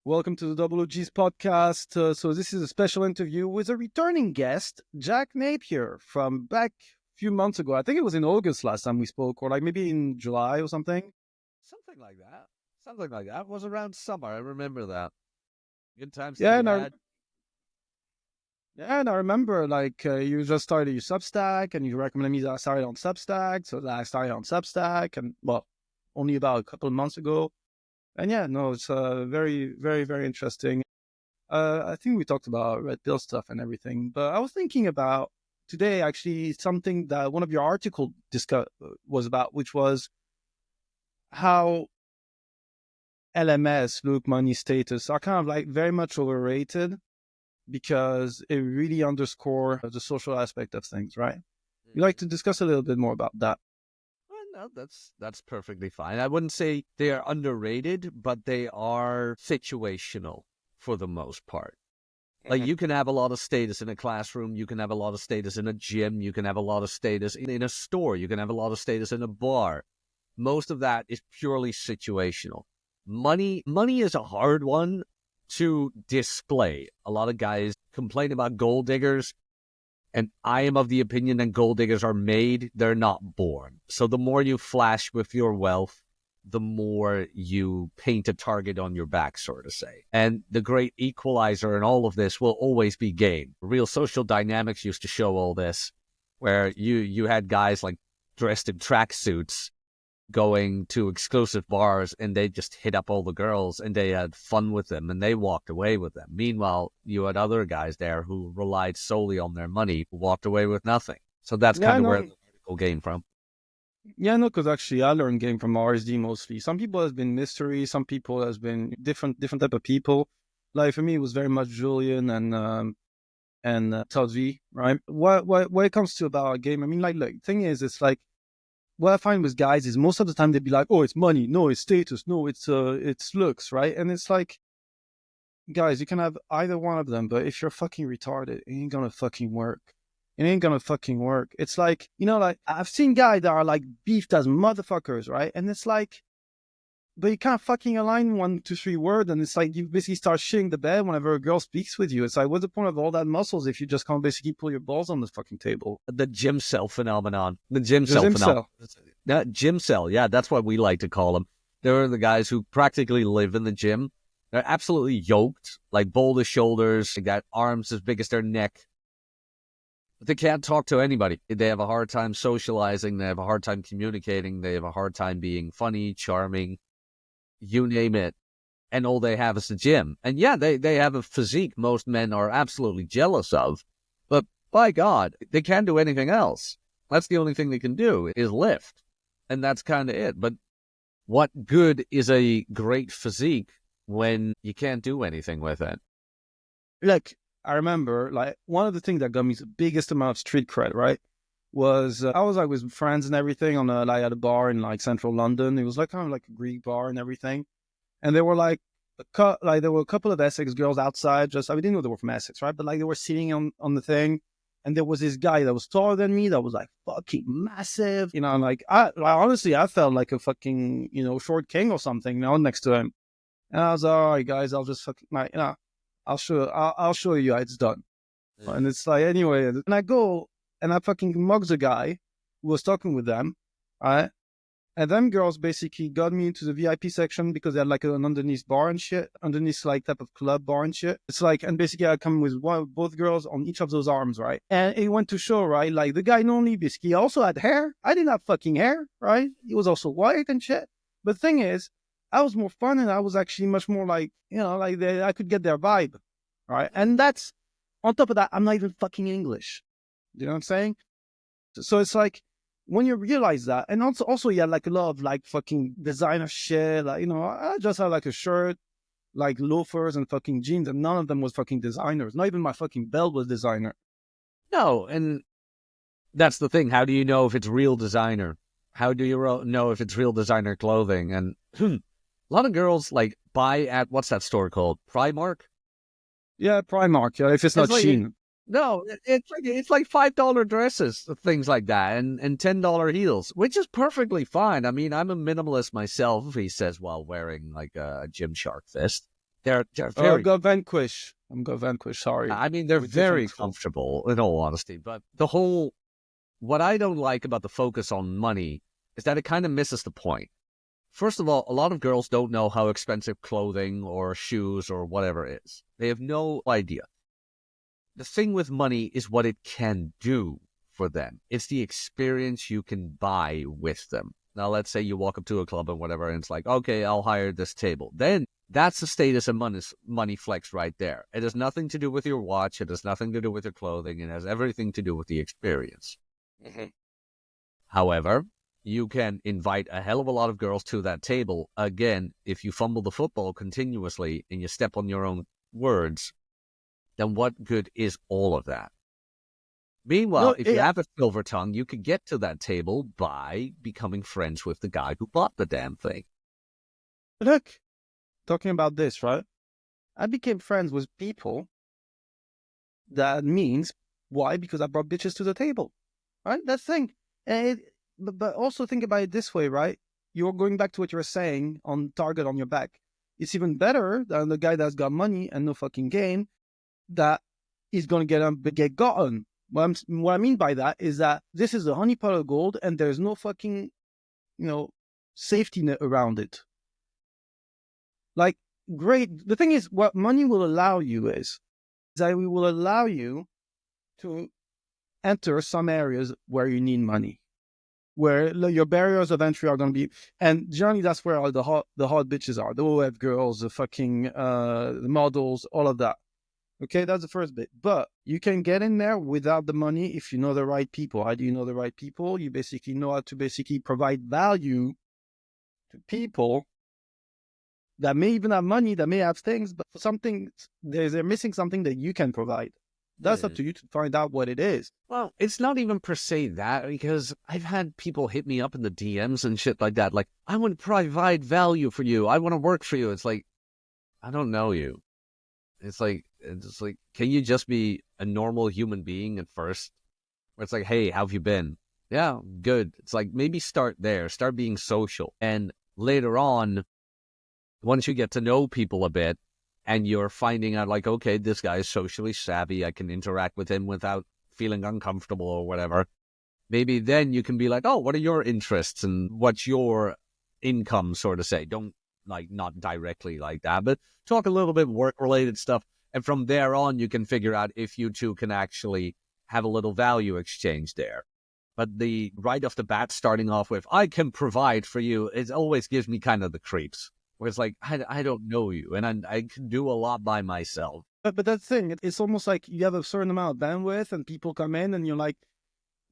Welcome to the Double OG's podcast. So this is a special interview with a returning guest, Jack Napier, from back a few months ago. I think it was in August last time we spoke, or like maybe in July or something. Something like that. Something like that. It was around summer. I remember that. Good times to Yeah, be and I had. yeah, and I remember you just started your Substack, and you recommended me that I started on Substack, so that I started on Substack, and well, only about a couple of months ago. And yeah, no, it's very, very, very interesting. I think we talked about red pill stuff and everything, but I was thinking about today actually something that one of your articles was about, which was how LMS, look money status, are kind of like very much overrated because it really underscore the social aspect of things, right? We like to discuss a little bit more about that. Well, no, that's perfectly fine. I wouldn't say they are underrated, but they are situational for the most part. Like you can have a lot of status in a classroom, you can have a lot of status in a gym, you can have a lot of status in a store, you can have a lot of status in a bar. Most of that is purely situational. Money is a hard one to display. A lot of guys complain about gold diggers, and I am of the opinion that gold diggers are made, they're not born. So the more you flash with your wealth, the more you paint a target on your back, so to say. And the great equalizer in all of this will always be gain. Real Social Dynamics used to show all this, where you had guys like dressed in tracksuits going to exclusive bars, and they just hit up all the girls and they had fun with them and they walked away with them. Meanwhile, you had other guys there who relied solely on their money, who walked away with nothing. So that's Yeah, kind of where no, the article came from. yeah, no, because actually I learned game from RSD mostly. Some people has been mystery, some people has been different type of people. Like for me, it was very much Julian and Todd V, right? What it comes to about a game, I mean, like, look, thing is, it's like what I find with guys is most of the time they'd be like, oh, it's money, no, it's status, no, it's looks, right? And it's like, guys, you can have either one of them, but if you're fucking retarded, it ain't gonna fucking work. It ain't gonna fucking work. It's like, like I've seen guys that are like beefed as motherfuckers, right? And it's like, but you can't fucking align 1, 2, 3 words, and it's like you basically start shitting the bed whenever a girl speaks with you. It's like, what's the point of all that muscles if you just can't basically pull your balls on the fucking table? The gym cell phenomenon. The gym There's cell phenomenon. himself. Gym cell, yeah, that's what we like to call them. They're the guys who practically live in the gym. They're absolutely yoked, like boulder shoulders, they got arms as big as their neck. But they can't talk to anybody. They have a hard time socializing. They have a hard time communicating. They have a hard time being funny, charming, you name it. And all they have is the gym. And yeah, they have a physique most men are absolutely jealous of. But by God, they can't do anything else. That's the only thing they can do is lift. And that's kind of it. But what good is a great physique when you can't do anything with it? Like, I remember, like, one of the things that got me the biggest amount of street cred, right, was I was like with friends and everything on like at a bar in like central London. It was like kind of like a Greek bar and everything. And they were like, there were a couple of Essex girls outside. Just I didn't know they were from Essex, right? But like they were sitting on the thing, and there was this guy that was taller than me that was like fucking massive, and like honestly I felt like a fucking short king or something, next to him. And I was like, all right, guys, I'll just fucking like I'll show you how it's done. Yeah. And it's like anyway, and I go and I fucking mugs a guy who was talking with them, right? And them girls basically got me into the VIP section because they had like an underneath bar and shit, underneath like type of club bar and shit. It's like, and basically I come with both girls on each of those arms, right? And it went to show, right? Like the guy not only basically also had hair. I didn't have fucking hair, right? He was also white and shit. But the thing is, I was more fun and I was actually much more like, like I could get their vibe, right? And that's, on top of that, I'm not even fucking English. You know what I'm saying? So it's like, when you realize that, and also yeah, like a lot of like fucking designer shit, like I just had like a shirt, like loafers and fucking jeans, and none of them was fucking designers. Not even my fucking belt was designer. No, and that's the thing. How do you know if it's real designer? How do you know if it's real designer clothing? And a lot of girls like buy at, what's that store called? Primark? Yeah, Primark. Yeah, if it's not like, Shein. No, it's like $5 dresses, things like that, and $10 heels, which is perfectly fine. I mean, I'm a minimalist myself, he says while wearing like a Gymshark vest. They're Oh, very. I've got Vanquish. I'm got Vanquish. Sorry. I mean, they're With very different tools. comfortable, in all honesty. But what I don't like about the focus on money is that it kind of misses the point. First of all, a lot of girls don't know how expensive clothing or shoes or whatever is. They have no idea. The thing with money is what it can do for them. It's the experience you can buy with them. Now, let's say you walk up to a club and whatever, and it's like, okay, I'll hire this table. Then that's the status and money flex right there. It has nothing to do with your watch. It has nothing to do with your clothing. It has everything to do with the experience. Mm-hmm. However, you can invite a hell of a lot of girls to that table. Again, if you fumble the football continuously and you step on your own words, then what good is all of that? Meanwhile, No, if you have a silver tongue, you could get to that table by becoming friends with the guy who bought the damn thing. look, talking about this, right? I became friends with people. That means why? Because I brought bitches to the table, right? That's the thing. But also think about it this way, right? You're going back to what you were saying on target on your back. It's even better than the guy that's got money and no fucking game that is going to get gotten. What I mean by that is that this is a honeypot of gold and there's no fucking, safety net around it. Like, great. The thing is, what money will allow you is that it will allow you to enter some areas where you need money, where your barriers of entry are going to be, and generally that's where all the hot bitches are, the OF girls, the fucking the models, all of that. Okay, that's the first bit. But you can get in there without the money if you know the right people. How do you know the right people? You basically know how to basically provide value to people that may even have money, that may have things, but for something, they're missing something that you can provide. That's up to you to find out what it is. Well, it's not even per se that, because I've had people hit me up in the DMs and shit like that. Like, I want to provide value for you. I want to work for you. It's like, I don't know you. It's like, can you just be a normal human being at first? Where it's like, hey, how have you been? Yeah, good. It's like, maybe start there. Start being social. And later on, once you get to know people a bit and you're finding out like, okay, this guy is socially savvy, I can interact with him without feeling uncomfortable or whatever, maybe then you can be like, oh, what are your interests and what's your income, sort of say. Don't like, not directly like that, but talk a little bit work-related stuff. And from there on, you can figure out if you two can actually have a little value exchange there. But the right off the bat, starting off with, I can provide for you, it always gives me kind of the creeps. Where it's like, I don't know you, and I can do a lot by myself. But that's the thing. It's almost like you have a certain amount of bandwidth and people come in and you're like,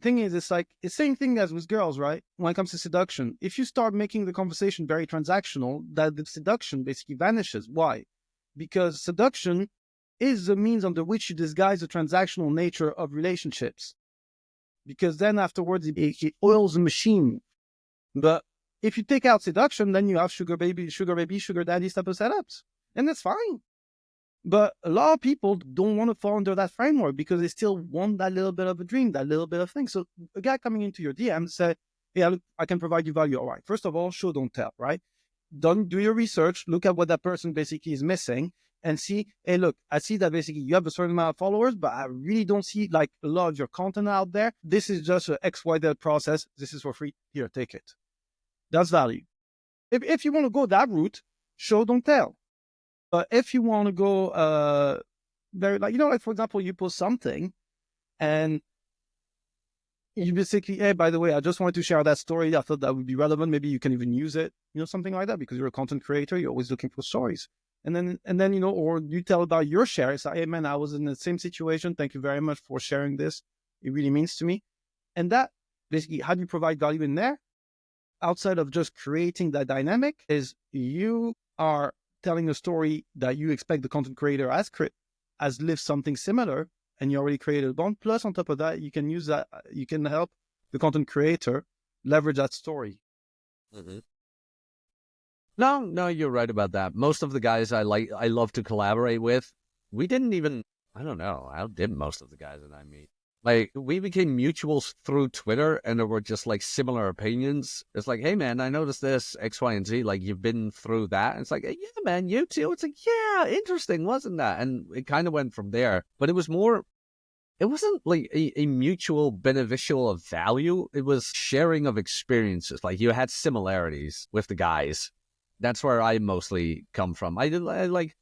thing is, it's like, it's the same thing as with girls, right? When it comes to seduction, if you start making the conversation very transactional, that the seduction basically vanishes. Why? Because seduction is the means under which you disguise the transactional nature of relationships. Because then afterwards, it oils the machine. But if you take out seduction, then you have sugar baby, sugar daddy type of setups. And that's fine. But a lot of people don't want to fall under that framework because they still want that little bit of a dream, that little bit of thing. So a guy coming into your DM said, yeah, look, I can provide you value. All right. First of all, show, don't tell, right? Do your research, look at what that person basically is missing and see, hey, look, I see that basically you have a certain amount of followers, but I really don't see like a lot of your content out there. This is just an XYZ process. This is for free. Here, take it. That's value. If you want to go that route, show, don't tell. But if you want to go very, like, like, for example, you post something and you basically, hey, by the way, I just wanted to share that story. I thought that would be relevant. Maybe you can even use it, something like that, because you're a content creator. You're always looking for stories. And then, or you tell about your share. It's like, hey, man, I was in the same situation. Thank you very much for sharing this. It really means to me. And that basically, how do you provide value in there? Outside of just creating that dynamic, is you are telling a story that you expect the content creator has lived something similar, and you already created a bond. Plus, on top of that, you can use that. You can help the content creator leverage that story. Mm-hmm. No, you're right about that. Most of the guys I love to collaborate with, we didn't even, I don't know, I outdid most of the guys that I meet. Like, we became mutuals through Twitter, and there were just like similar opinions. It's like, hey man, I noticed this X, Y, and Z. Like, you've been through that. And it's like, yeah, man, you too. It's like, yeah, interesting, wasn't that? And it kind of went from there. But it was more. It wasn't like a mutual beneficial of value. It was sharing of experiences. Like, you had similarities with the guys. That's where I mostly come from. I like,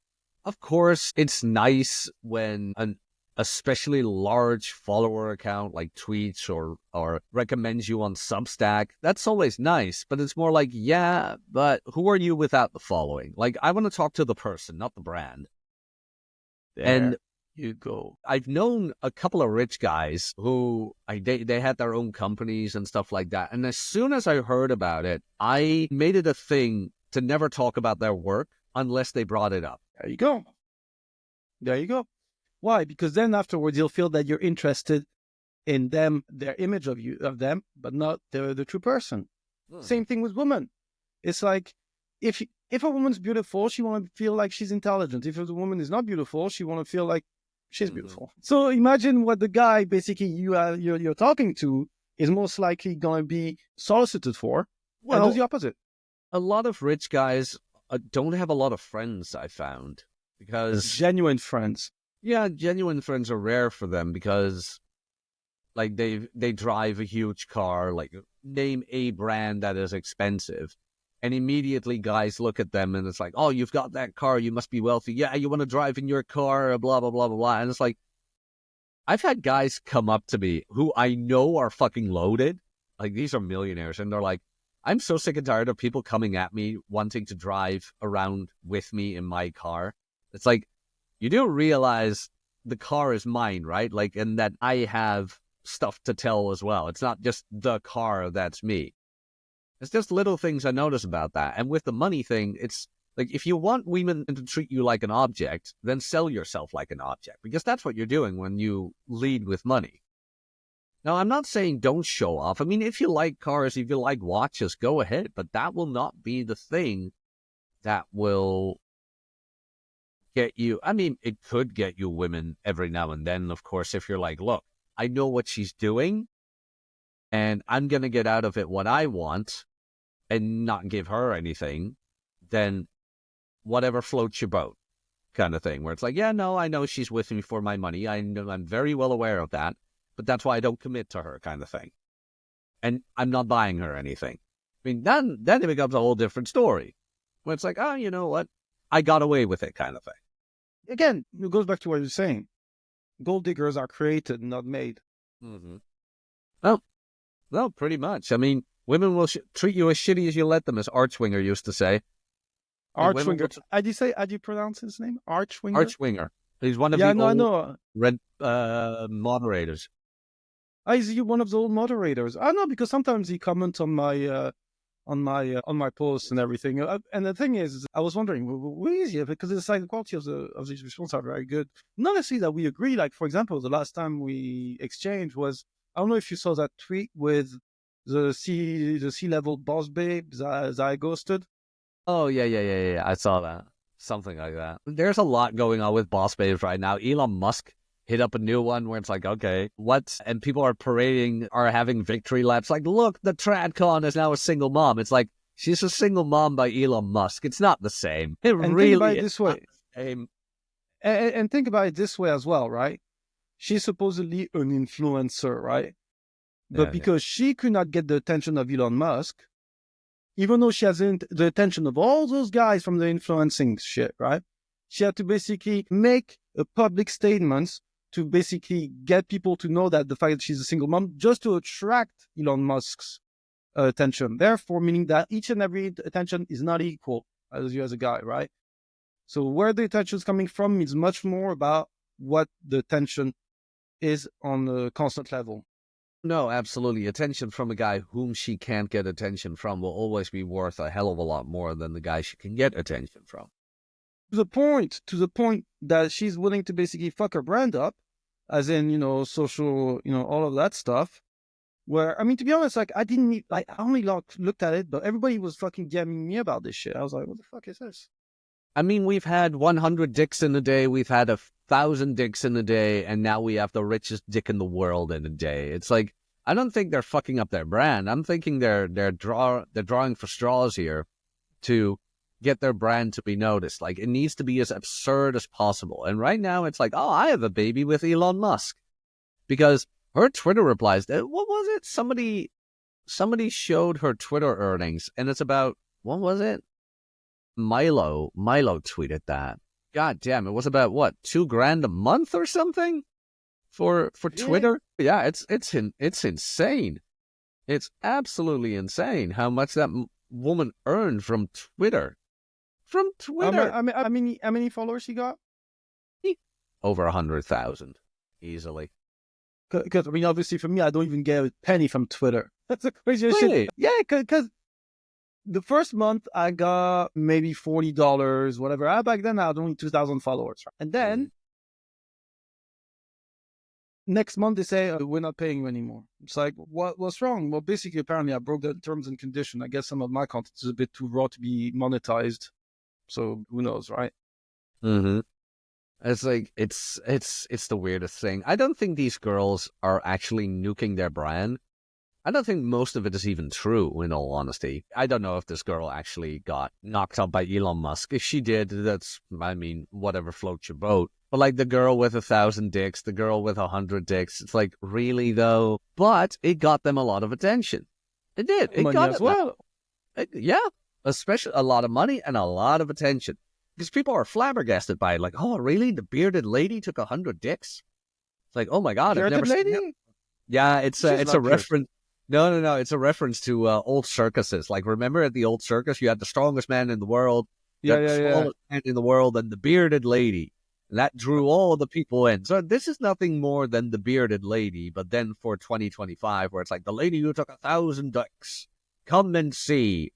of course, it's nice when an especially large follower account like tweets or recommends you on Substack. That's always nice, but it's more like, yeah, but who are you without the following? Like, I want to talk to the person, not the brand. And There you go. I've known a couple of rich guys who they had their own companies and stuff like that. And as soon as I heard about it, I made it a thing to never talk about their work unless they brought it up. There you go. There you go. Why? Because then afterwards you'll feel that you're interested in them, their image of them, but not the true person. Same thing with women. It's like if a woman's beautiful, she want to feel like she's intelligent. If the woman is not beautiful, she want to feel like she's beautiful. So imagine what the guy basically you're talking to is most likely going to be solicited for. Well, and do the opposite. A lot of rich guys don't have a lot of friends, I found, because genuine friends. Yeah, genuine friends are rare for them because, like, they drive a huge car, like, name a brand that is expensive, and immediately guys look at them and it's like, oh, you've got that car, you must be wealthy. Yeah, you want to drive in your car, blah, blah, blah, blah, blah. And it's like, I've had guys come up to me who I know are fucking loaded. Like, these are millionaires, and they're like, I'm so sick and tired of people coming at me wanting to drive around with me in my car. It's like, you do realize the car is mine, right? Like, and that I have stuff to tell as well. It's not just the car that's me. It's just little things I notice about that. And with the money thing, it's like, if you want women to treat you like an object, then sell yourself like an object, because that's what you're doing when you lead with money. Now, I'm not saying don't show off. I mean, if you like cars, if you like watches, go ahead. But that will not be the thing that will get you. I mean, it could get you women every now and then, of course, if you're like, look, I know what she's doing, and I'm going to get out of it what I want and not give her anything, then whatever floats your boat kind of thing, where it's like, yeah, no, I know she's with me for my money. I'm very well aware of that. But that's why I don't commit to her kind of thing. And I'm not buying her anything. I mean, then it becomes a whole different story. Where it's like, oh, you know what? I got away with it kind of thing. Again, it goes back to what you're saying. Gold diggers are created, not made. Mm-hmm. Well, pretty much. I mean, women will treat you as shitty as you let them, as Archwinger used to say. Archwinger. How do you pronounce his name? Archwinger? Archwinger. He's one of the old red moderators. Is he one of the old moderators? I know, because sometimes he comments on my posts and everything. And the thing is, I was wondering, where is he? Because it's like the quality of these responses are very good. Not necessarily that we agree. Like, for example, the last time we exchanged was, I don't know if you saw that tweet with the C-level boss babe that I ghosted. Oh, yeah. I saw that. Something like that. There's a lot going on with boss babes right now. Elon Musk hit up a new one where it's like, okay, what? And people are having victory laps. Like, look, the TradCon is now a single mom. It's like, she's a single mom by Elon Musk. It's not the same. It and really think about it this way. And think about it this way as well, right? She's supposedly an influencer, right? But because she could not get the attention of Elon Musk, even though she has the attention of all those guys from the influencing shit, right? She had to basically make a public statement to basically get people to know that the fact that she's a single mom, just to attract Elon Musk's attention. Therefore, meaning that each and every attention is not equal as you as a guy, right? So where the attention is coming from is much more about what the attention is on a constant level. No, absolutely. Attention from a guy whom she can't get attention from will always be worth a hell of a lot more than the guy she can get attention from. To the point that she's willing to basically fuck her brand up, as in, social, all of that stuff. Where, I mean, to be honest, like, I only looked at it, but everybody was fucking DMing me about this shit. I was like, what the fuck is this? I mean, we've had 100 dicks in a day. We've had 1,000 dicks in a day, and now we have the richest dick in the world in a day. It's like, I don't think they're fucking up their brand. I'm thinking they're drawing for straws here to get their brand to be noticed. Like, it needs to be as absurd as possible. And right now it's like, oh, I have a baby with Elon Musk. Because her Twitter replies, what was it? Somebody showed her Twitter earnings, and it's about, what was it? Milo tweeted that. God damn, it was about what, $2,000 a month or something for Twitter? Yeah, it's insane. It's absolutely insane how much that woman earned from Twitter. From Twitter. How many followers she got? Over 100,000, easily. Because I mean, obviously for me, I don't even get a penny from Twitter. That's the craziest shit. Yeah, because the first month I got maybe $40, whatever. Back then I had only 2,000 followers, and then next month they say we're not paying you anymore. It's like, what's wrong? Well, basically, apparently I broke the terms and conditions. I guess some of my content is a bit too raw to be monetized. So who knows, right? Mm-hmm. It's like, it's the weirdest thing. I don't think these girls are actually nuking their brand. I don't think most of it is even true, in all honesty. I don't know if this girl actually got knocked up by Elon Musk. If she did, that's, I mean, whatever floats your boat. But like the girl with 1,000 dicks, the girl with 100 dicks, it's like, really though? But it got them a lot of attention. It did. It got as well. Yeah, especially a lot of money and a lot of attention. Because people are flabbergasted by it. Like, oh, really? The bearded lady took 100 dicks? It's like, oh my God, I've never seen that. Yeah, it's a reference. No. It's a reference to old circuses. Like, remember at the old circus, you had the strongest man in the world, the smallest man in the world, and the bearded lady. And that drew all the people in. So this is nothing more than the bearded lady, but then for 2025, where it's like, the lady who took 1,000 dicks. Come and see.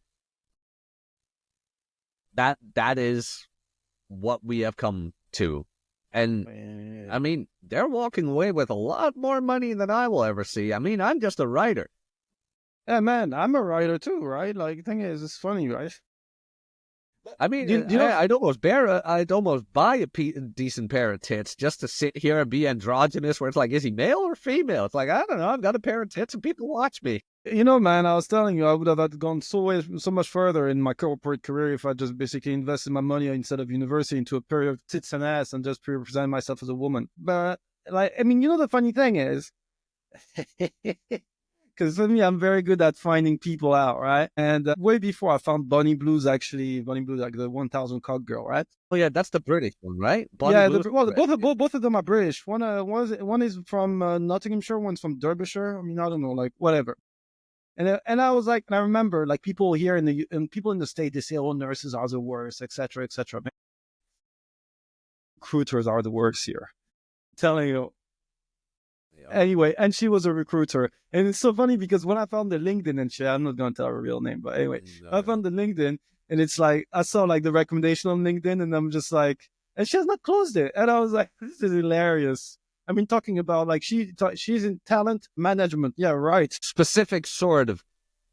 That is what we have come to. And I mean, they're walking away with a lot more money than I will ever see. I mean, I'm just a writer. Yeah, man, I'm a writer too, right? Like, the thing is, it's funny, right? I mean, I'd almost buy a decent pair of tits just to sit here and be androgynous, where it's like, is he male or female? It's like, I don't know, I've got a pair of tits and people watch me. You know, man, I was telling you, I would have gone so much further in my corporate career if I just basically invested my money instead of university into a pair of tits and ass and just present myself as a woman. But, like, I mean, you know, the funny thing is, because for me, I'm very good at finding people out, right? And way before I found Bonnie Blue's, like the 1,000 cock girl, right? Oh yeah, that's the British one, right? Both of them are British. One is from Nottinghamshire, one's from Derbyshire. I mean, I don't know, like, whatever. And I was like, and I remember, like, people here people in the States, they say, oh, nurses are the worst, etc., etc. Recruiters are the worst here. I'm telling you. Yeah. Anyway, and she was a recruiter. And it's so funny because when I found the LinkedIn and shit, I'm not going to tell her real name, but anyway, I found the LinkedIn and it's like, I saw like the recommendation on LinkedIn and I'm just like, and she has not closed it. And I was like, this is hilarious. I mean, talking about like, she's in talent management. Yeah, right. Specific sort of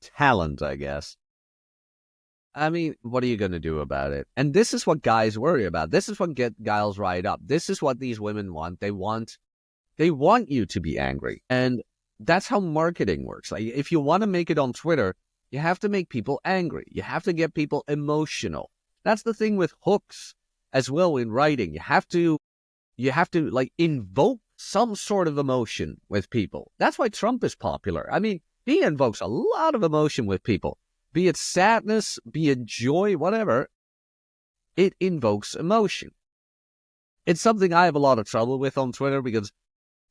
talent, I guess. I mean, what are you going to do about it? And this is what guys worry about. This is what get guys riled up. This is what these women want. They want you to be angry. And that's how marketing works. Like, if you want to make it on Twitter, you have to make people angry. You have to get people emotional. That's the thing with hooks as well in writing. You have to like invoke some sort of emotion with people. That's why Trump is popular. I mean, he invokes a lot of emotion with people. Be it sadness, be it joy, whatever. It invokes emotion. It's something I have a lot of trouble with on Twitter because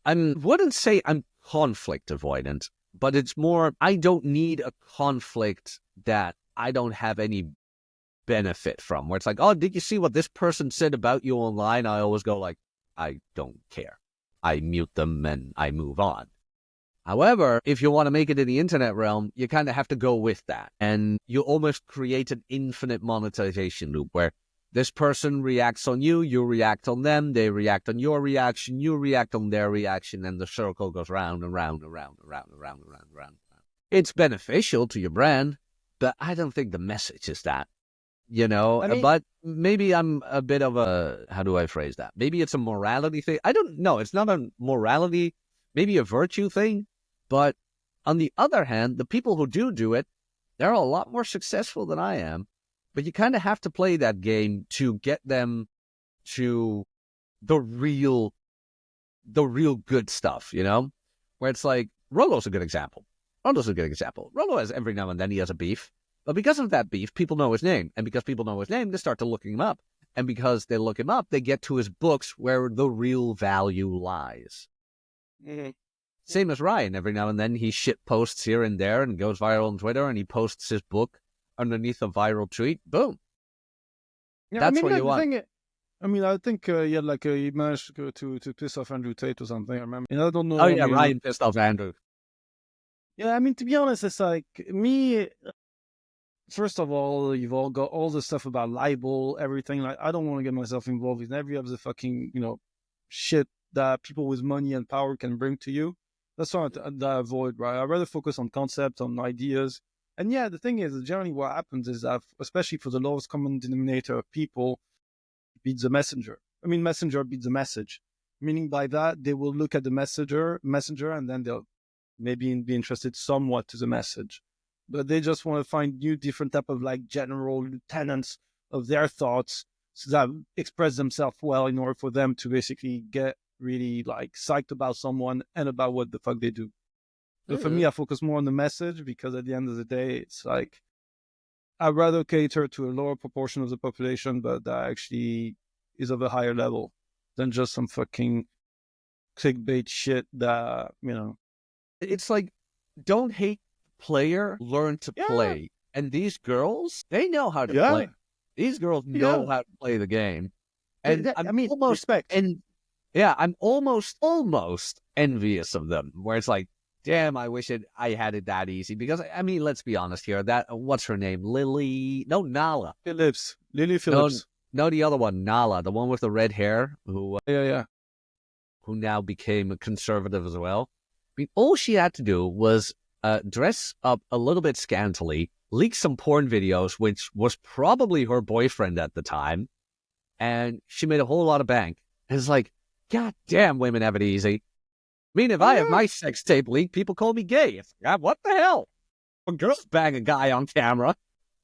I wouldn't say I'm conflict avoidant, but it's more, I don't need a conflict that I don't have any benefit from. Where it's like, oh, did you see what this person said about you online? I always go like, I don't care. I mute them and I move on. However, if you want to make it in the internet realm, you kind of have to go with that. And you almost create an infinite monetization loop where this person reacts on you, you react on them, they react on your reaction, you react on their reaction, and the circle goes round and round and round and round and round and round and round. It's beneficial to your brand, but I don't think the message is that. you know, I mean, but maybe I'm a bit of a, how do I phrase that? Maybe it's a morality thing. I don't know. It's not a morality, maybe a virtue thing. But on the other hand, the people who do it, they're a lot more successful than I am. But you kind of have to play that game to get them to the real good stuff, you know? Where it's like, Rolo's a good example. Rolo has every now and then he has a beef. But because of that beef, people know his name. And because people know his name, they start to looking him up. And because they look him up, they get to his books where the real value lies. mm-hmm. Same as Ryan. Every now and then he shit posts here and there and goes viral on Twitter and he posts his book underneath a viral tweet. Boom. Yeah, That's I mean, what like, you want. I mean, I think he had like he managed to piss off Andrew Tate or something. I remember. And I don't know. Oh, yeah, I mean, Ryan pissed off Andrew. yeah, I mean, to be honest, it's like me. First of all, you've all got all the stuff about libel, everything. Like, I don't want to get myself involved in every other fucking, shit that people with money and power can bring to you. That's what I avoid, right? I'd rather focus on concepts, on ideas. And yeah, the thing is, generally what happens is that, especially for the lowest common denominator of people, beats the messenger. I mean, messenger beats the message. Meaning by that, they will look at the messenger, and then they'll maybe be interested somewhat to the message. But they just want to find new, different type of like general lieutenants of their thoughts so that express themselves well in order for them to basically get really like psyched about someone and about what the fuck they do. But for me, I focus more on the message because at the end of the day, it's like I'd rather cater to a lower proportion of the population, but that actually is of a higher level than just some fucking clickbait shit that, It's like, don't hate the player, learn to play. And these girls, they know how to play. These girls know how to play the game. And respect. And yeah, I'm almost envious of them, where it's like, damn, I wish I had it that easy. Because, I mean, let's be honest here. What's her name? Nala. Lily Phillips. No, the other one, Nala, the one with the red hair, who now became a conservative as well. I mean, all she had to do was dress up a little bit scantily, leak some porn videos, which was probably her boyfriend at the time, and she made a whole lot of bank. And it's like, God damn, women have it easy. I mean, if I have my sex tape leaked, people call me gay. It's like, what the hell? When girls bang a guy on camera.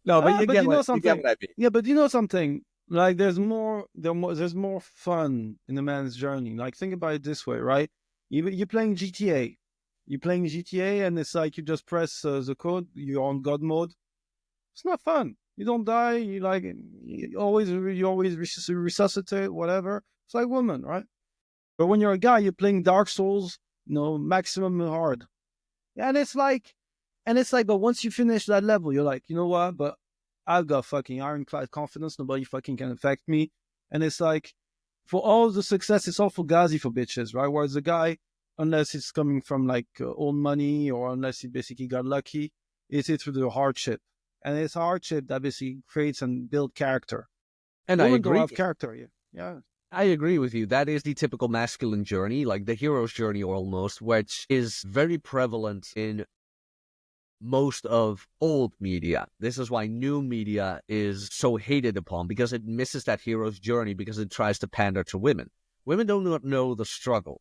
No, but you get what I mean. Yeah, but you know something? Like, there's more fun in a man's journey. Like, think about it this way, right? You're playing GTA. And it's like you just press the code. You're on God mode. It's not fun. You don't die. You always resuscitate, whatever. It's like women, right? But when you're a guy, you're playing Dark Souls, maximum hard. And it's like, but once you finish that level, you're like, you know what? But I've got fucking ironclad confidence. Nobody fucking can affect me. And it's like, for all the success, it's all fugazi for bitches, right? Whereas the guy, unless it's coming from like old money or unless he basically got lucky, it's through the hardship. And it's hardship that basically creates and builds character. And women I agree. Don't have character, yeah. I agree with you. That is the typical masculine journey, like the hero's journey almost, which is very prevalent in most of old media. This is why new media is so hated upon, because it misses that hero's journey because it tries to pander to women. Women do not know the struggle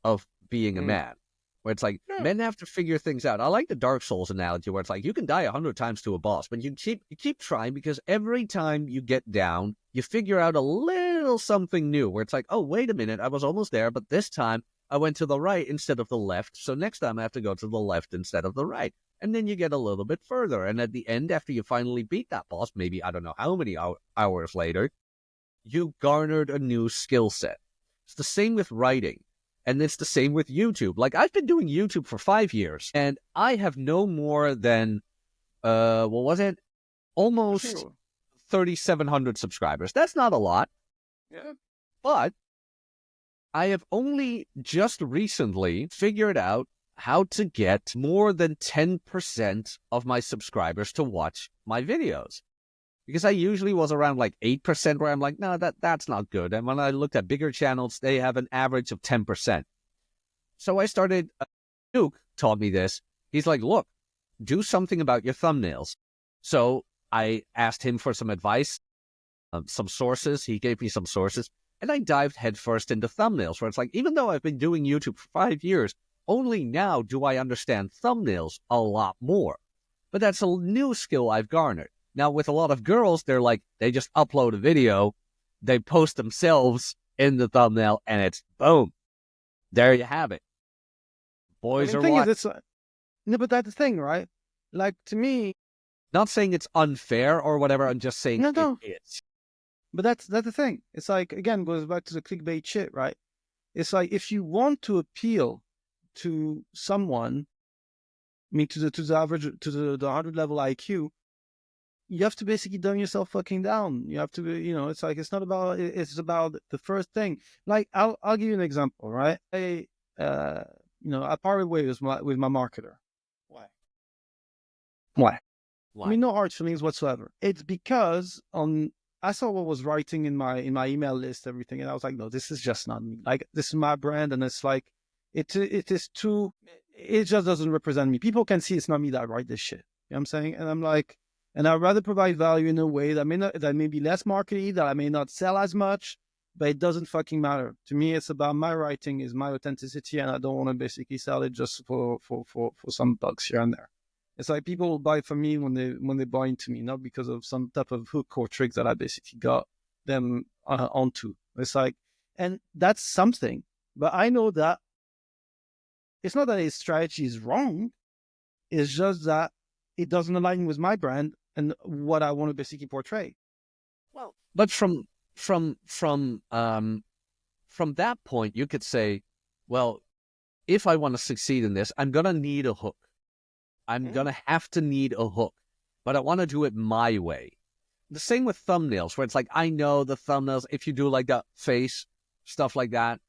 of being a man, where it's like men have to figure things out. I like the Dark Souls analogy where it's like you can die 100 times to a boss, but you keep trying because every time you get down, you figure out a little something new where it's like, oh, wait a minute, I was almost there, but this time I went to the right instead of the left, so next time I have to go to the left instead of the right. And then you get a little bit further, and at the end, after you finally beat that boss, maybe I don't know how many hours later, you garnered a new skill set. It's the same with writing. And it's the same with YouTube. Like, I've been doing YouTube for 5 years, and I have no more than, almost 3,700 subscribers. That's not a lot. Yeah. But I have only just recently figured out how to get more than 10% of my subscribers to watch my videos. Because I usually was around like 8% where I'm like, no, that's not good. And when I looked at bigger channels, they have an average of 10%. So I started, Duke taught me this. He's like, look, do something about your thumbnails. So I asked him for some advice, some sources. He gave me some sources, and I dived headfirst into thumbnails, where it's like, even though I've been doing YouTube for 5 years, only now do I understand thumbnails a lot more. But that's a new skill I've garnered. Now, with a lot of girls, they're like, they just upload a video, they post themselves in the thumbnail, and it's boom. There you have it. Boys are watching. No, but that's the thing, right? Like, to me... Not saying it's unfair or whatever, I'm just saying it is. But that's the thing. It's like, again, goes back to the clickbait shit, right? It's like, if you want to appeal to someone, I mean, to the average, to the 100 level IQ, you have to basically dumb yourself fucking down. You have to, it's like, it's not about, it's about the first thing. Like, I'll give you an example, right? I parted ways with my marketer. Why? I mean, no hard feelings whatsoever. It's because I saw what was writing in my email list, everything, and I was like, no, this is just not me. Like, this is my brand, and it's like, it just doesn't represent me. People can see it's not me that write this shit. You know what I'm saying? And I'm like, and I'd rather provide value in a way that may be less markety, that I may not sell as much, but it doesn't fucking matter. To me, it's about my writing, is my authenticity, and I don't want to basically sell it just for some bucks here and there. It's like, people will buy from me when they buy into me, not because of some type of hook or trick that I basically got them onto. It's like, and that's something. But I know that it's not that his strategy is wrong. It's just that it doesn't align with my brand and what I want to basically portray. Well, but from that point, you could say, well, if I want to succeed in this, I'm gonna need a hook. I'm going to have to need a hook, but I want to do it my way. The same with thumbnails, where it's like, I know the thumbnails, if you do like that face, stuff like that,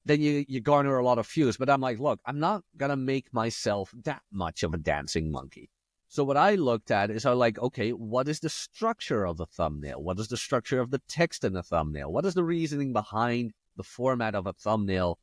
then you garner a lot of views. But I'm like, look, I'm not going to make myself that much of a dancing monkey. So what I looked at is, I like, okay, what is the structure of the thumbnail? What is the structure of the text in the thumbnail? What is the reasoning behind the format of a thumbnail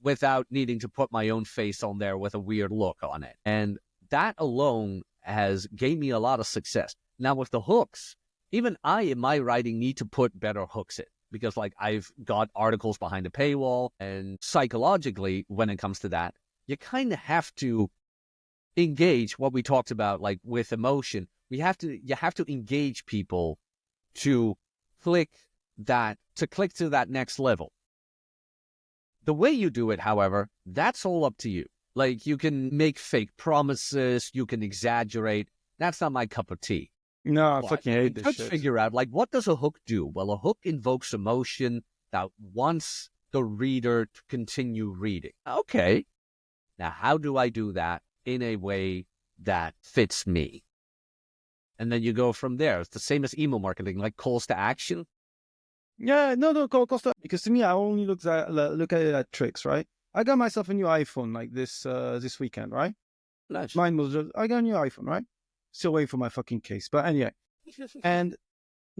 without needing to put my own face on there with a weird look on it? And that alone has gave me a lot of success. Now with the hooks, even I in my writing need to put better hooks in, because like, I've got articles behind a paywall, and psychologically, when it comes to that, you kind of have to engage what we talked about, like with emotion. You have to engage people to click to that next level. The way you do it, however, that's all up to you. Like, you can make fake promises, you can exaggerate. That's not my cup of tea. No, I fucking hate this shit. Let's figure out, like, what does a hook do? Well, a hook invokes emotion that wants the reader to continue reading. Okay. Now, how do I do that in a way that fits me? And then you go from there. It's the same as email marketing, like calls to action. Yeah, no, calls to, because to me, I only look at it at tricks, right? I got myself a new iPhone like this weekend, right? Nice. Mine was just, I got a new iPhone, right? Still waiting for my fucking case. But anyway. And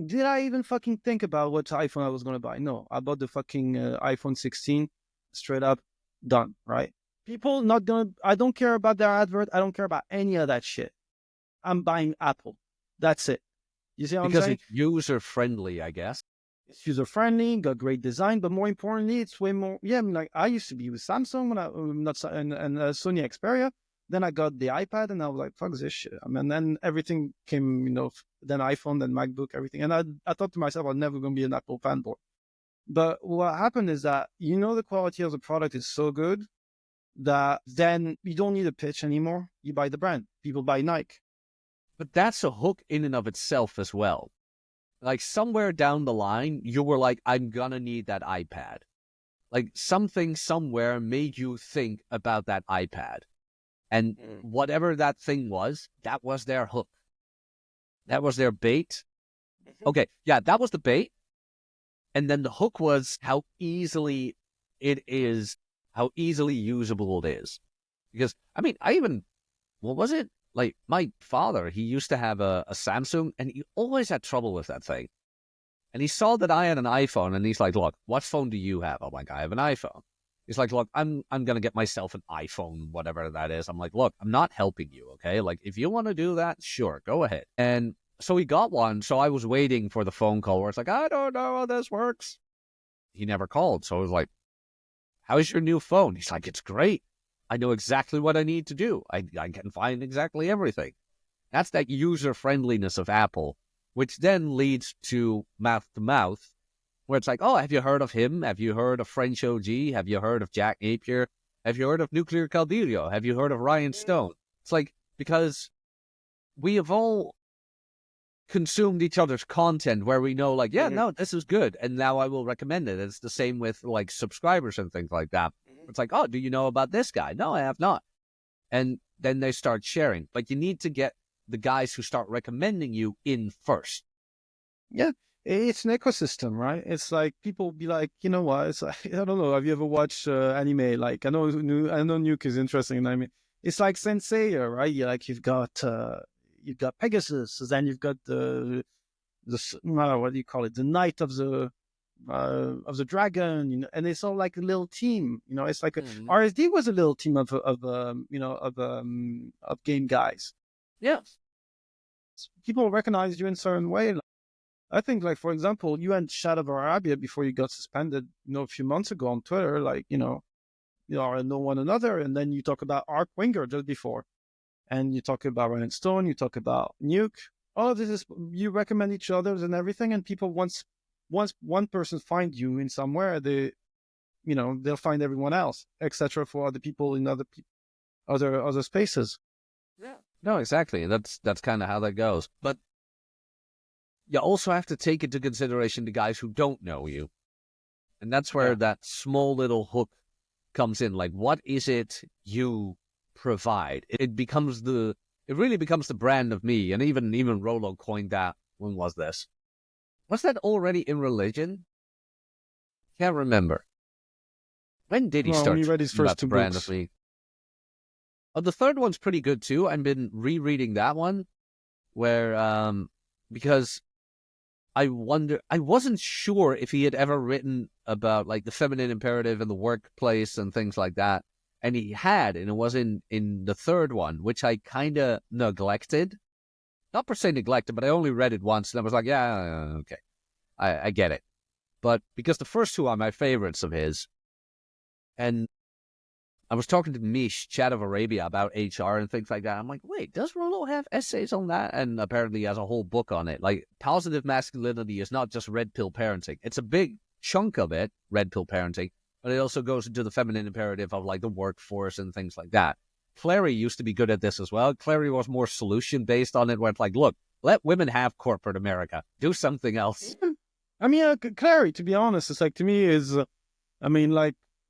did I even fucking think about what iPhone I was going to buy? No, I bought the fucking iPhone 16, straight up, done, right? People not going to, I don't care about their advert. I don't care about any of that shit. I'm buying Apple. That's it. You see what I'm saying? Because it's user-friendly, I guess. It's user-friendly, got great design, but more importantly, it's way more, I mean, like, I used to be with Samsung when and Sony Xperia. Then I got the iPad, and I was like, fuck this shit. I mean, then everything came, then iPhone, then MacBook, everything. And I thought to myself, I'm never going to be an Apple fanboy. But what happened is that, the quality of the product is so good that then you don't need a pitch anymore. You buy the brand. People buy Nike. But that's a hook in and of itself as well. Like, somewhere down the line, you were like, I'm going to need that iPad. Like, something somewhere made you think about that iPad. And whatever that thing was, that was their hook. That was their bait. Okay, yeah, that was the bait. And then the hook was how easily usable it is. Because, I mean, what was it? Like, my father, he used to have a Samsung, and he always had trouble with that thing. And he saw that I had an iPhone, and he's like, look, what phone do you have? I'm like, I have an iPhone. He's like, look, I'm going to get myself an iPhone, whatever that is. I'm like, look, I'm not helping you, okay? Like, if you want to do that, sure, go ahead. And So he got one. So I was waiting for the phone call where it's like, I don't know how this works. He never called. So I was like, how's your new phone? He's like, it's great. I know exactly what I need to do. I can find exactly everything. That's that user friendliness of Apple, which then leads to mouth, where it's like, oh, have you heard of him? Have you heard of French OG? Have you heard of Jack Napier? Have you heard of Nuclear Calderio? Have you heard of Ryan Stone? It's like, because we have all consumed each other's content where we know, like, yeah, no, this is good, and now I will recommend it. It's the same with like subscribers and things like that. It's like, oh, do you know about this guy? No, I have not. And then they start sharing. But you need to get the guys who start recommending you in first. Yeah, it's an ecosystem, right? It's like people be like, you know what? It's like, I don't know. Have you ever watched anime? Like I know Nuke is interesting in anime. It's like Senseiya, right? You've got Pegasus, then you've got the what do you call it? The Knight of the Dragon, and it's all like a little team. It's like RSD was a little team of game guys. Yeah, people recognize you in a certain way. I think, like, for example, you and Shadow of Arabia before you got suspended, a few months ago on Twitter, like, know one another, and then you talk about Arc Winger just before, and you talk about Ryan Stone, you talk about Nuke. All of this is, you recommend each other and everything, and people, once one person finds you in somewhere, they'll find everyone else, etc. for other people in other spaces. Yeah. No, exactly. That's kind of how that goes. But you also have to take into consideration the guys who don't know you. And that's where that small little hook comes in. Like, what is it you provide? It really becomes the brand of me. And even Rolo coined that. When was this? Was that already in religion? Can't remember. When did he start? When he read his first two brand books. Of me? Oh, the third one's pretty good too. I've been rereading that one, where because I wasn't sure if he had ever written about like the feminine imperative in the workplace and things like that, and he had, and it was in the third one, which I kind of neglected. Not per se neglected, but I only read it once, and I was like, yeah, okay, I get it. But because the first two are my favorites of his, and I was talking to Mish, Chat of Arabia, about HR and things like that. I'm like, wait, does Rolo have essays on that? And apparently he has a whole book on it. Like, positive masculinity is not just red pill parenting. It's a big chunk of it, red pill parenting, but it also goes into the feminine imperative of like the workforce and things like that. Clary used to be good at this as well. Clary was more solution based on it, where it's like, look, let women have corporate America. Do something else. I mean, Clary, to be honest, it's like, to me is,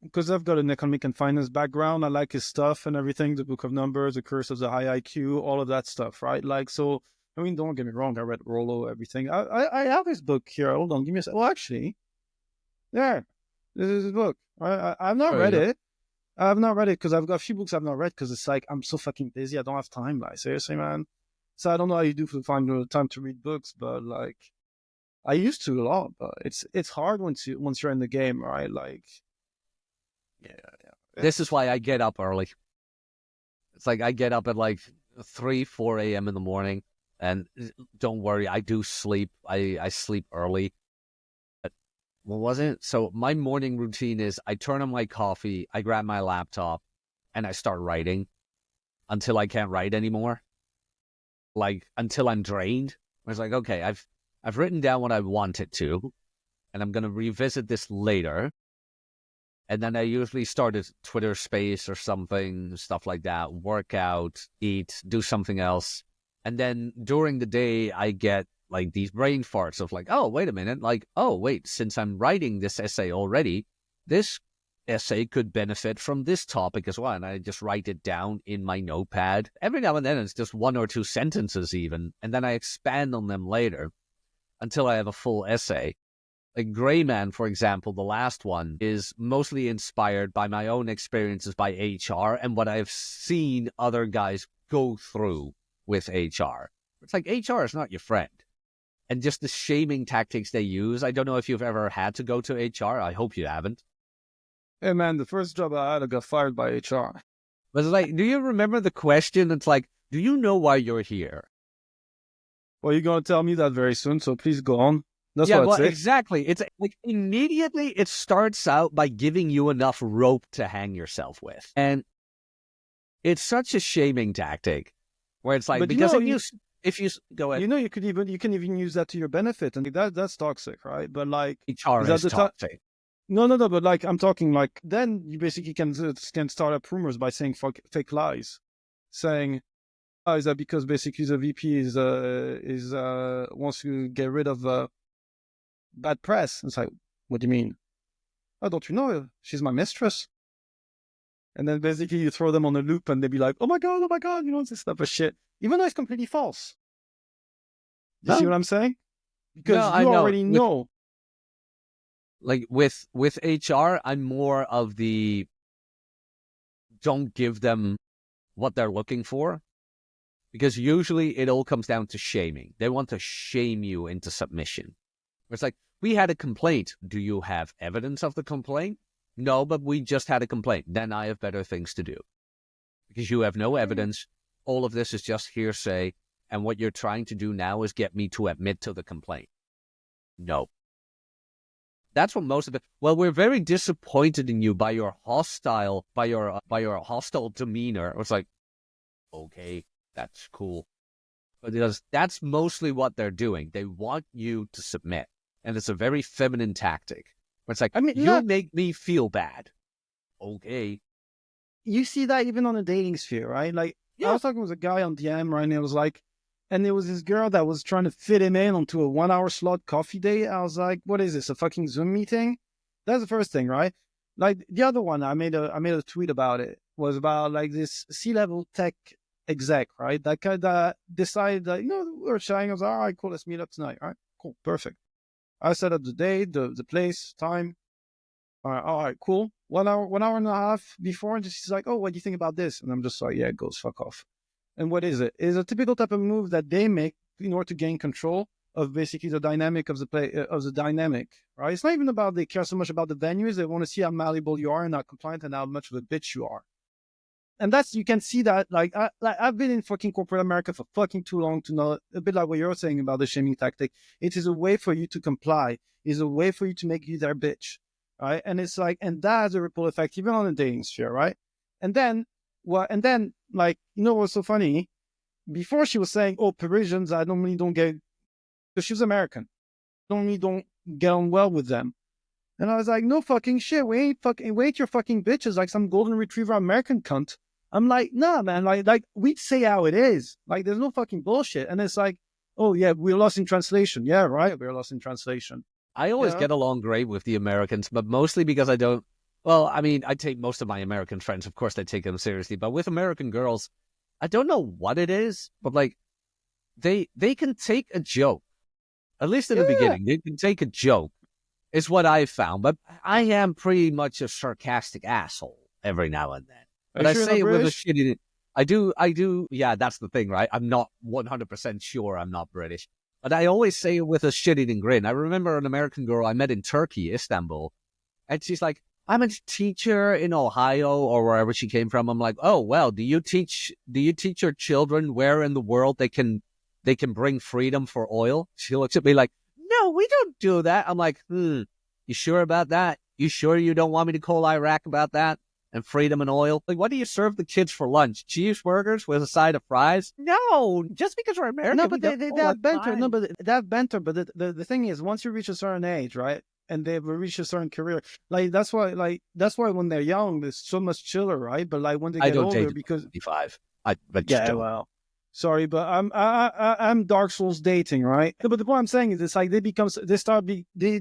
because I've got an economic and finance background, I like his stuff and everything, the Book of Numbers, the Curse of the High IQ, all of that stuff, right? Like, so, I mean, don't get me wrong, I read Rolo, everything. I have his book here. Hold on, give me a second. Well, actually, there, this is his book. I've not read it. I have not read it because I've got a few books I've not read because it's like, I'm so fucking busy, I don't have time, like, seriously, man. So I don't know how you do to find the time to read books, but like, I used to a lot, but it's hard once you're in the game, right? Like, yeah. This is why I get up early. It's like I get up at like 3, 4 a.m. in the morning, and don't worry, I do sleep. I sleep early. But what was it? So my morning routine is I turn on my coffee, I grab my laptop, and I start writing until I can't write anymore. Like, until I'm drained. I was like, okay, I've written down what I wanted to, and I'm going to revisit this later. And then I usually start a Twitter space or something, stuff like that, work out, eat, do something else. And then during the day, I get like these brain farts of like, oh, wait a minute. Like, oh, wait, since I'm writing this essay already, this essay could benefit from this topic as well. And I just write it down in my notepad. Every now and then it's just 1 or 2 sentences even. And then I expand on them later until I have a full essay. Like Gray Man, for example, the last one, is mostly inspired by my own experiences by HR and what I've seen other guys go through with HR. It's like, HR is not your friend. And just the shaming tactics they use. I don't know if you've ever had to go to HR. I hope you haven't. Hey, man, the first job I had, I got fired by HR. But it's like, do you remember the question? It's like, do you know why you're here? Well, you're gonna tell me that very soon, so please go on. That's Yeah, what I'd well, say. exactly. It's like immediately it starts out by giving you enough rope to hang yourself with. And it's such a shaming tactic where it's like, But because if you go ahead, you can even use that to your benefit, and that's toxic, right? But like, HR is that is the time? toxic. No. But like, I'm talking like, then you basically can start up rumors by saying fake lies, saying, oh, is that because basically the VP is wants to get rid of bad press? It's like, what do you mean? Oh, don't you know? She's my mistress. And then basically you throw them on a loop and they be like, oh my God, you know, this type of shit. Even though it's completely false. You see No, what I'm saying? no, Because I you know. already know. With HR, I'm more of the don't give them what they're looking for, because usually it all comes down to shaming. They want to shame you into submission. It's like, we had a complaint. Do you have evidence of the complaint? No, but we just had a complaint. Then I have better things to do. Because you have no evidence. All of this is just hearsay. And what you're trying to do now is get me to admit to the complaint. No. That's what most of it. Well, we're very disappointed in you by your hostile demeanor. It's like, okay, that's cool. Because that's mostly what they're doing. They want you to submit. And it's a very feminine tactic. Where it's like, I mean, you make me feel bad. Okay. you see that even on the dating sphere, right? Like, I Yeah. was talking with a guy on DM, right? And it was like, and there was this girl that was trying to fit him in onto a 1 hour slot coffee date. I was like, what is this? A fucking Zoom meeting? That's the first thing, right? Like the other one, I made a tweet about it, was about like this C-level tech exec, right? That kind that decided that, you know, we were chatting. I was like, all right, cool, let's meet up tonight. All right, cool, perfect. I set up the day, the place, time. All right, cool. 1 hour and a half before, and she's like, oh, what do you think about this? And I'm just like, yeah, it goes fuck off. And what is it? It's a typical type of move that they make in order to gain control of basically the dynamic of the play, of the dynamic, right? It's not even about they care so much about the venues. They want to see how malleable you are and how compliant and how much of a bitch you are. And that's, you can see that, I've been in fucking corporate America for fucking too long to know, a bit like what you're saying about the shaming tactic. It is a way for you to comply. It's a way for you to make you their bitch, right? And it's like, and that has a ripple effect even on the dating sphere, right? And then, like, you know what's so funny? Before she was saying, oh, Parisians, I normally don't get, because she was American, normally don't get on well with them. And I was like, no fucking shit. We ain't your fucking bitches like some golden retriever American cunt. I'm like, nah, man. Like we say how it is. Like, there's no fucking bullshit. And it's like, oh yeah, we're lost in translation. Yeah, right. We're lost in translation. I always Yeah. get along great with the Americans, but mostly because I don't. Well, I mean, I take most of my American friends, of course, I take them seriously. But with American girls, I don't know what it is, but like they can take a joke. At least in the Yeah. beginning, they can take a joke. Is what I've found. But I am pretty much a sarcastic asshole every now and then. Are But you I sure you're not say it with a British? shitty. I do. Yeah, that's the thing, right? I'm not 100% sure I'm not British. But I always say it with a shit-eating grin. I remember an American girl I met in Turkey, Istanbul, and she's like, I'm a teacher in Ohio or wherever she came from. I'm like, oh, well, do you teach your children where in the world they can bring freedom for oil? She looks at me like, no, we don't do that. I'm like, you sure about that? You sure you don't want me to call Iraq about that? And freedom and oil? Like, what do you serve the kids for lunch? Cheeseburgers with a side of fries? No, just because we're No, American, we but don't. they Oh, have that's banter. No, fine. but they have banter. But the thing is, once you reach a certain age, right, and they've reached a certain career, that's why when they're young, they're so much chiller, right? But like when they I get don't date older, above because 25. I just yeah, don't. well, sorry, but I'm Dark Souls dating, right? But the point I'm saying is, it's like they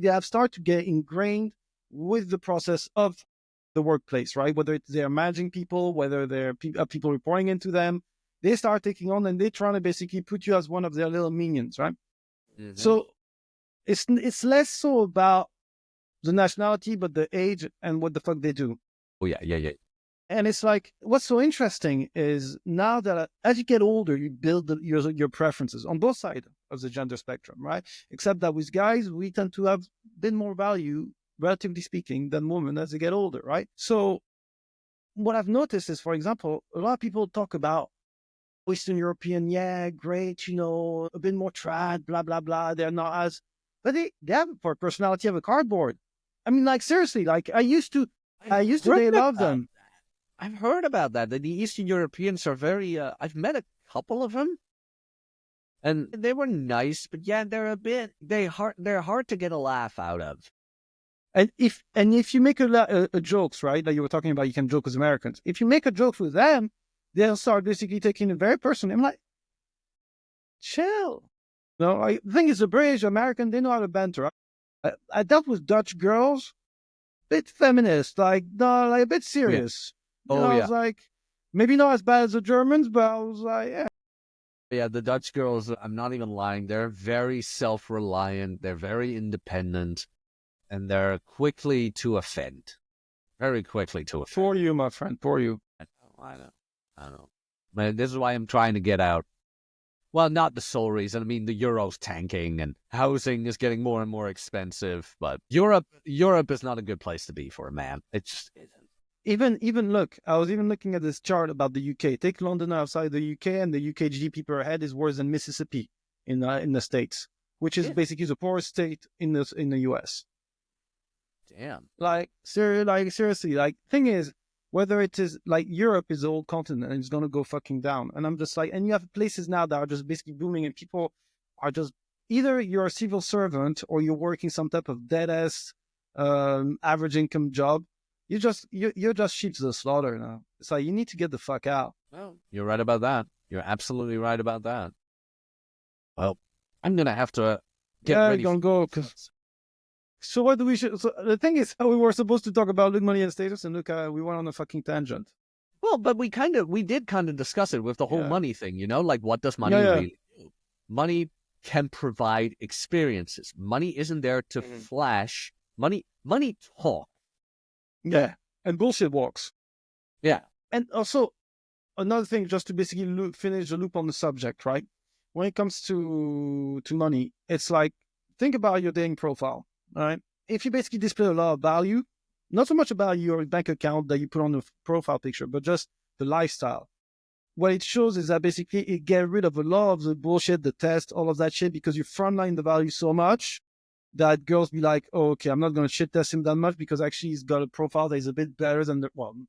have start to get ingrained with the process of the workplace, right? Whether they're managing people, whether they're people reporting into them, they start taking on, and they're trying to basically put you as one of their little minions, right? Mm-hmm. So it's less so about the nationality, but the age and what the fuck they do. Oh, yeah. And it's like, what's so interesting is now that as you get older, you build your preferences on both sides of the gender spectrum, right? Except that with guys, we tend to have a bit more value, relatively speaking, than women as they get older, right? So what I've noticed is, for example, a lot of people talk about Eastern European, yeah, great, a bit more trad, blah, blah, blah. They're not as, but they have for personality of a cardboard. I mean, like, seriously, like, I used to they love them. I've heard about that. The Eastern Europeans are very. I've met a couple of them, and they were nice, but yeah, they're hard to get a laugh out of. And if you make a jokes, right, like you were talking about, you can joke with Americans. If you make a joke with them, they'll start basically taking it very personally. I'm like, chill. No, I think it's the British, American, they know how to banter. I dealt with Dutch girls, bit feminist, like no, like a bit serious. I was like, maybe not as bad as the Germans, but I was like, yeah. Yeah, the Dutch girls, I'm not even lying. They're very self-reliant. They're very independent, and they're quickly to offend. Very quickly to offend. For you, my friend, for you. I know. Man, this is why I'm trying to get out. Well, not the sole reason. I mean, the euro's tanking and housing is getting more and more expensive. But Europe is not a good place to be for a man. It just isn't. Even look, I was even looking at this chart about the UK. Take London outside the UK, and the UK GDP per head is worse than Mississippi in the States, which is basically the poorest state in the US. Damn. Seriously, thing is, whether it is like Europe is the old continent and it's gonna go fucking down, and I'm just like, and you have places now that are just basically booming, and people are just either you're a civil servant or you're working some type of dead ass average income job. You're just sheep to the slaughter now. It's like you need to get the fuck out. Well, you're right about that. You're absolutely right about that. Well, I'm gonna have to get ready. You're gonna go. So what do we should? So the thing is, we were supposed to talk about look, money, and status, and look, we went on a fucking tangent. Well, but we did discuss it with the whole money thing. Like what does money really do? Money can provide experiences. Money isn't there to flash. Money talk. Yeah, and bullshit walks. Yeah. And also, another thing, just to basically finish the loop on the subject, right? When it comes to money, it's like, think about your dating profile, right? If you basically display a lot of value, not so much about your bank account that you put on the profile picture, but just the lifestyle. What it shows is that basically it gets rid of a lot of the bullshit, the test, all of that shit, because you frontline the value so much that girls be like, oh, okay, I'm not going to shit test him that much because actually he's got a profile that is a bit better than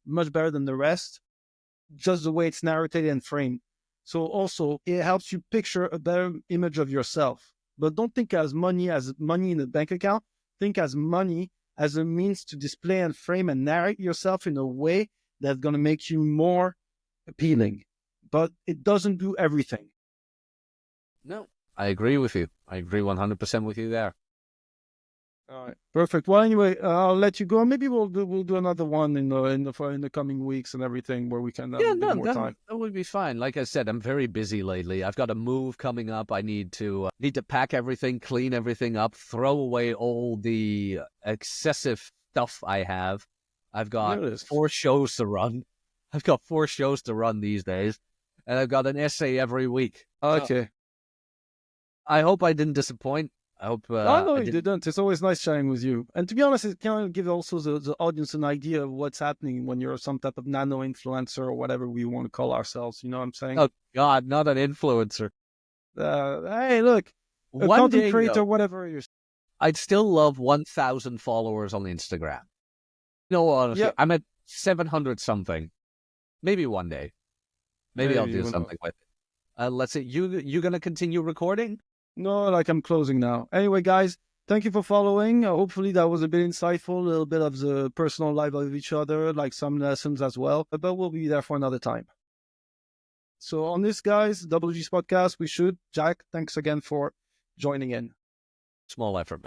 much better than the rest, just the way it's narrated and framed. So also it helps you picture a better image of yourself. But don't think as money in a bank account. Think as money as a means to display and frame and narrate yourself in a way that's going to make you more appealing. But it doesn't do everything. No, I agree with you. I agree 100% with you there. All right, perfect. Well, anyway, I'll let you go. Maybe we'll do another one in the coming weeks and everything where we can have more time. That would be fine. Like I said, I'm very busy lately. I've got a move coming up. I need to pack everything, clean everything up, throw away all the excessive stuff I have. I've got 4 shows to run. I've got 4 shows to run these days, and I've got an essay every week. Okay. I hope I didn't disappoint. I hope. No, you didn't. It's always nice chatting with you. And to be honest, it kind of gives also the audience an idea of what's happening when you're some type of nano influencer or whatever we want to call ourselves. You know what I'm saying? Oh, God, not an influencer. Hey, look, a One content day, creator, though, whatever you're. I'd still love 1,000 followers on Instagram. No, honestly, I'm at 700 something. Maybe one day. Maybe I'll do something with it. Let's see. You gonna continue recording? No, like I'm closing now. Anyway, guys, thank you for following. Hopefully that was a bit insightful, a little bit of the personal life of each other, like some lessons as well. But we'll be there for another time. So on this, guys, WG's podcast, we should. Jack, thanks again for joining in. Small effort, man.